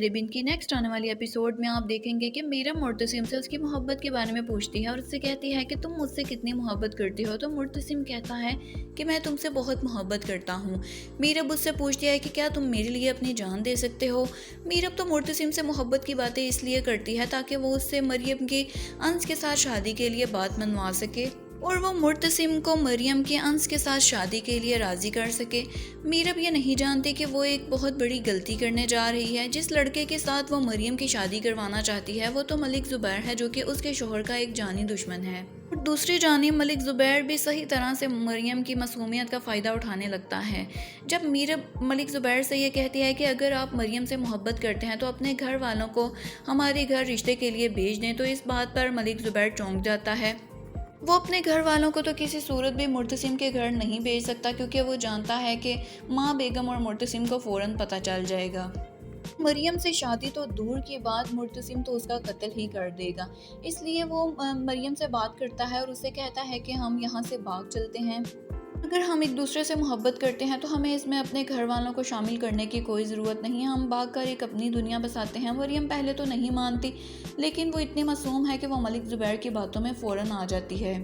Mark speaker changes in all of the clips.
Speaker 1: Ribbon की next आने वाली एपिसोड में आप देखेंगे कि मीरा मुर्तसिम से उसकी मोहब्बत के बारे में पूछती है और उससे कहती है कि तुम मुझसे कितनी मोहब्बत करती हो। तो मुर्तसिम कहता है कि मैं तुमसे बहुत मोहब्बत करता हूँ। मीरब उससे पूछती है कि क्या तुम मेरे लिए अपनी जान दे सकते हो। मीरब तो मुर्तसिम से मोहब्बत की बातें इसलिए करती है ताकि वो उससे मरियम की अंस के साथ शादी के लिए बात मनवा सके और वो मुर्तसिम को मरियम के अंस के साथ शादी के लिए राज़ी कर सके। मीरब ये नहीं जानती कि वो एक बहुत बड़ी गलती करने जा रही है। जिस लड़के के साथ वो मरियम की शादी करवाना चाहती है वो तो मलिक ज़ुबैर है, जो कि उसके शोहर का एक जानी दुश्मन है। और दूसरी जानिब मलिक ज़ुबैर भी सही तरह से मरियम की मासूमियत का फ़ायदा उठाने लगता है। जब मीरब मलिक ज़ुबैर से ये कहती है कि अगर आप मरियम से मोहब्बत करते हैं तो अपने घर वालों को हमारे घर रिश्ते के लिए भेज दें, तो इस बात पर मलिक ज़ुबैर चौंक जाता है। वो अपने घर वालों को तो किसी सूरत भी मुर्तसिम के घर नहीं भेज सकता, क्योंकि वो जानता है कि माँ बेगम और मुर्तसिम को फ़ौरन पता चल जाएगा। मरियम से शादी तो दूर की बात, मुर्तसिम तो उसका कत्ल ही कर देगा। इसलिए वो मरियम से बात करता है और उससे कहता है कि हम यहाँ से भाग चलते हैं। अगर हम एक दूसरे से मोहब्बत करते हैं तो हमें इसमें अपने घर वालों को शामिल करने की कोई ज़रूरत नहीं है। हम भाग कर एक अपनी दुनिया बसाते हैं। मरियम पहले तो नहीं मानती, लेकिन वो इतनी मासूम है कि वो मलिक ज़ुबैर की बातों में फ़ौरन आ जाती है।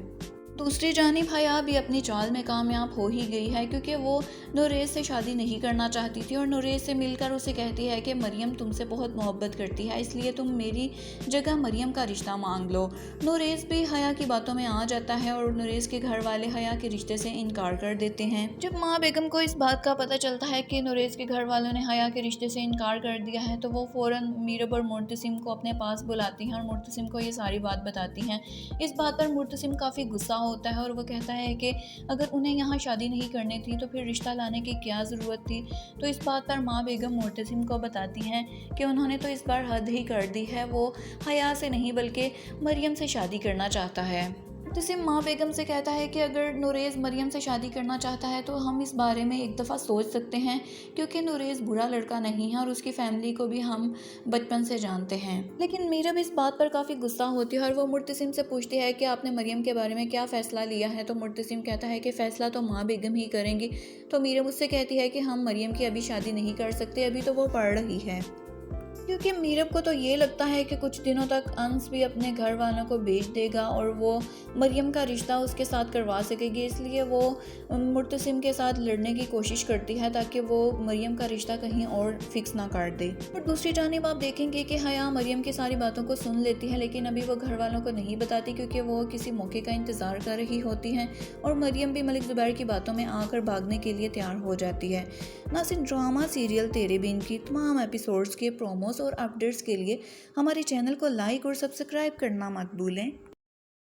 Speaker 1: दूसरी जानिब हया भी अपनी चाल में कामयाब हो ही गई है, क्योंकि वो नूरेज़ से शादी नहीं करना चाहती थी और नूरेज़ से मिलकर उसे कहती है कि मरियम तुमसे बहुत मोहब्बत करती है, इसलिए तुम मेरी जगह मरियम का रिश्ता मांग लो। नूरेज़ भी हया की बातों में आ जाता है और नूरेज़ के घर वाले हया के रिश्ते से इनकार कर देते हैं। जब माँ बेगम को इस बात का पता चलता है कि नूरेज़ के घर वालों ने हया के रिश्ते से इनकार कर दिया है, तो वो फ़ौरन मीरब और मुर्तसिम को अपने पास बुलाती हैं और मुर्तसिम को ये सारी बात बताती हैं। इस बात पर मुर्तसिम काफ़ी गुस्सा होता है और वो कहता है कि अगर उन्हें यहाँ शादी नहीं करनी थी तो फिर रिश्ता लाने की क्या ज़रूरत थी। तो इस बात पर माँ बेगम मुर्तसिम को बताती हैं कि उन्होंने तो इस बार हद ही कर दी है, वो हया से नहीं बल्कि मरियम से शादी करना चाहता है। मुर्तसिम माँ बेगम से कहता है कि अगर नूरेज़ मरियम से शादी करना चाहता है तो हम इस बारे में एक दफ़ा सोच सकते हैं, क्योंकि नूरेज़ बुरा लड़का नहीं है और उसकी फ़ैमिली को भी हम बचपन से जानते हैं। लेकिन मीरब इस बात पर काफ़ी गुस्सा होती है और वो मुर्तसिम से पूछती है कि आपने मरियम के बारे में क्या फ़ैसला लिया है। तो मुर्तसिम कहता है कि फ़ैसला तो माँ बेगम ही करेंगी। तो मीरब उससे कहती है कि हम मरियम की अभी शादी नहीं कर सकते, अभी तो वो पढ़ रही है। क्योंकि मीरब को तो ये लगता है कि कुछ दिनों तक अंस भी अपने घर वालों को भेज देगा और वो मरियम का रिश्ता उसके साथ करवा सकेगी, इसलिए वो मुर्तसिम के साथ लड़ने की कोशिश करती है ताकि वो मरियम का रिश्ता कहीं और फिक्स ना कर दे। और दूसरी जानिब आप देखेंगे कि हया मरियम की सारी बातों को सुन लेती है, लेकिन अभी वो घर वालों को नहीं बताती, क्योंकि वो किसी मौके का इंतज़ार कर रही होती हैं और मरियम भी मलिक ज़ुबैर की बातों में आकर भागने के लिए तैयार हो जाती है। नाज़रीन, ड्रामा सीरियल तेरे बिन की तमाम एपिसोड्स के प्रोमोस और अपडेट्स के लिए हमारे चैनल को लाइक और सब्सक्राइब करना मत भूलें।